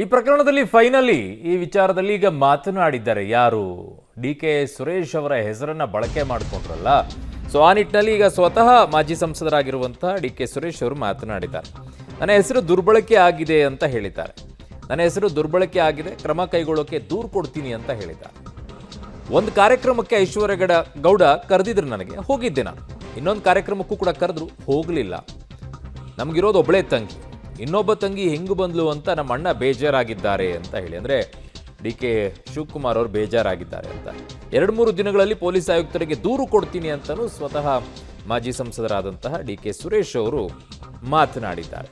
ಈ ಪ್ರಕರಣದಲ್ಲಿ ಫೈನಲಿ ಈ ವಿಚಾರದಲ್ಲಿ ಈಗ ಮಾತನಾಡಿದ್ದಾರೆ ಯಾರು? ಡಿ.ಕೆ. ಸುರೇಶ್ ಅವರ ಹೆಸರನ್ನ ಬಳಕೆ ಮಾಡಿಕೊಂಡ್ರಲ್ಲ, ಸೊ ಆ ನಿಟ್ಟಿನಲ್ಲಿ ಈಗ ಸ್ವತಃ ಮಾಜಿ ಸಂಸದರಾಗಿರುವಂತಹ ಡಿ.ಕೆ. ಸುರೇಶ್ ಅವರು ಮಾತನಾಡಿದ್ದಾರೆ. ನನ್ನ ಹೆಸರು ದುರ್ಬಳಕೆ ಆಗಿದೆ ಅಂತ ಹೇಳಿದ್ದಾರೆ. ನನ್ನ ಹೆಸರು ದುರ್ಬಳಕೆ ಆಗಿದೆ, ಕ್ರಮ ಕೈಗೊಳ್ಳೋಕೆ ದೂರು ಕೊಡ್ತೀನಿ ಅಂತ ಹೇಳಿದ್ದಾರೆ. ಒಂದು ಕಾರ್ಯಕ್ರಮಕ್ಕೆ ಐಶ್ವರ್ಯ ಗೌಡ ಕರೆದಿದ್ರು, ನನಗೆ ಹೋಗಿದ್ದೆ ನಾನು. ಇನ್ನೊಂದು ಕಾರ್ಯಕ್ರಮಕ್ಕೂ ಕೂಡ ಕರೆದ್ರು, ಹೋಗಲಿಲ್ಲ. ನಮಗಿರೋದು ಒಬ್ಬಳೇ ತಂಗಿ, ಇನ್ನೊಬ್ಬ ತಂಗಿ ಹೆಂಗೆ ಬಂದ್ಲು ಅಂತ ನಮ್ಮ ಅಣ್ಣ ಬೇಜಾರಾಗಿದ್ದಾರೆ ಅಂತ ಹೇಳಿ, ಅಂದರೆ ಡಿ.ಕೆ. ಶಿವಕುಮಾರ್ ಅವರು ಬೇಜಾರಾಗಿದ್ದಾರೆ ಅಂತ 2-3 ದಿನಗಳಲ್ಲಿ ಪೊಲೀಸ್ ಆಯುಕ್ತರಿಗೆ ದೂರು ಕೊಡ್ತೀನಿ ಅಂತಲೂ ಸ್ವತಃ ಮಾಜಿ ಸಂಸದರಾದಂತಹ ಡಿ.ಕೆ. ಸುರೇಶ್ ಅವರು ಮಾತನಾಡಿದ್ದಾರೆ.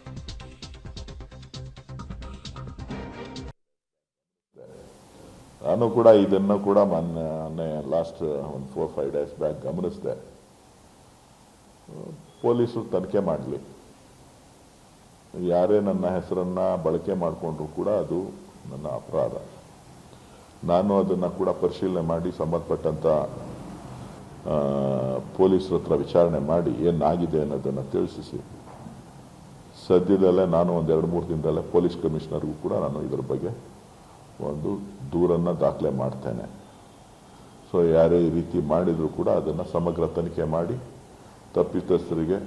ನಾನು ಕೂಡ ಇದನ್ನು ಕೂಡ ಮೊನ್ನೆ ಲಾಸ್ಟ್ ಒಂದು 4-5 ಡೇಸ್ ಬ್ಯಾಕ್ ಗಮನಿಸಿದೆ. ಪೊಲೀಸರು ತನಿಖೆ ಮಾಡಲಿ, ಯಾರೇ ನನ್ನ ಹೆಸರನ್ನು ಬಳಕೆ ಮಾಡಿಕೊಂಡ್ರು ಕೂಡ ಅದು ನನ್ನ ಅಪರಾಧ. ನಾನು ಅದನ್ನು ಕೂಡ ಪರಿಶೀಲನೆ ಮಾಡಿ ಸಂಬಂಧಪಟ್ಟಂಥ ಪೊಲೀಸರ ಹತ್ರ ವಿಚಾರಣೆ ಮಾಡಿ ಏನಾಗಿದೆ ಅನ್ನೋದನ್ನು ತಿಳಿಸಿ, ಸದ್ಯದಲ್ಲೇ ನಾನು ಒಂದು 2-3 ದಿನದಲ್ಲೇ ಪೊಲೀಸ್ ಕಮಿಷನರ್ಗೂ ಕೂಡ ನಾನು ಇದರ ಬಗ್ಗೆ ಒಂದು ದೂರನ್ನು ದಾಖಲೆ ಮಾಡ್ತೇನೆ. ಸೊ ಯಾರೇ ಈ ರೀತಿ ಮಾಡಿದರೂ ಕೂಡ ಅದನ್ನು ಸಮಗ್ರ ತನಿಖೆ ಮಾಡಿ ತಪ್ಪಿತಸ್ಥರಿಗೆ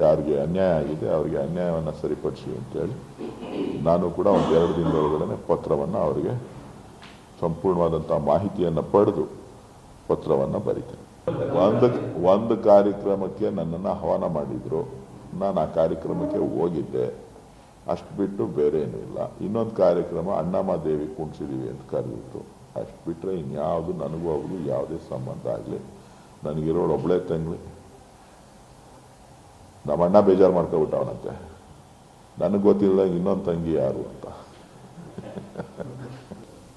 ಯಾರಿಗೆ ಅನ್ಯಾಯ ಆಗಿದೆ ಅವರಿಗೆ ಅನ್ಯಾಯವನ್ನು ಸರಿಪಡಿಸಿ ಅಂತೇಳಿ ನಾನು ಕೂಡ ಒಂದು 2 ದಿನದೊಳಗಡೆ ಪತ್ರವನ್ನು ಅವರಿಗೆ ಸಂಪೂರ್ಣವಾದಂಥ ಮಾಹಿತಿಯನ್ನು ಪಡೆದು ಪತ್ರವನ್ನು ಬರೀತೇನೆ. ಒಂದು ಕಾರ್ಯಕ್ರಮಕ್ಕೆ ನನ್ನನ್ನು ಆಹ್ವಾನ ಮಾಡಿದರು, ನಾನು ಆ ಕಾರ್ಯಕ್ರಮಕ್ಕೆ ಹೋಗಿದ್ದೆ, ಅಷ್ಟು ಬಿಟ್ಟು ಬೇರೆ ಏನೂ ಇಲ್ಲ. ಇನ್ನೊಂದು ಕಾರ್ಯಕ್ರಮ ಅಣ್ಣಮ್ಮದೇವಿ ಕುಣಿಸಿದೀವಿ ಅಂತ ಕರೆದಿತ್ತು, ಅಷ್ಟು ಬಿಟ್ಟರೆ ಇನ್ಯಾವುದು ನನಗೂ ಅವ್ರಿಗೂ ಯಾವುದೇ ಸಂಬಂಧ ಆಗಲಿ. ನನಗಿರೋಳು ಒಬ್ಬಳೇ ತಂಗಿ, ನಮ್ಮ ಅಣ್ಣ ಬೇಜಾರು ಮಾಡ್ಕೊಬಿಟ್ಟವನಂತೆ, ನನಗೆ ಗೊತ್ತಿಲ್ಲ ಇನ್ನೊಂದು ತಂಗಿ ಯಾರು ಅಂತ.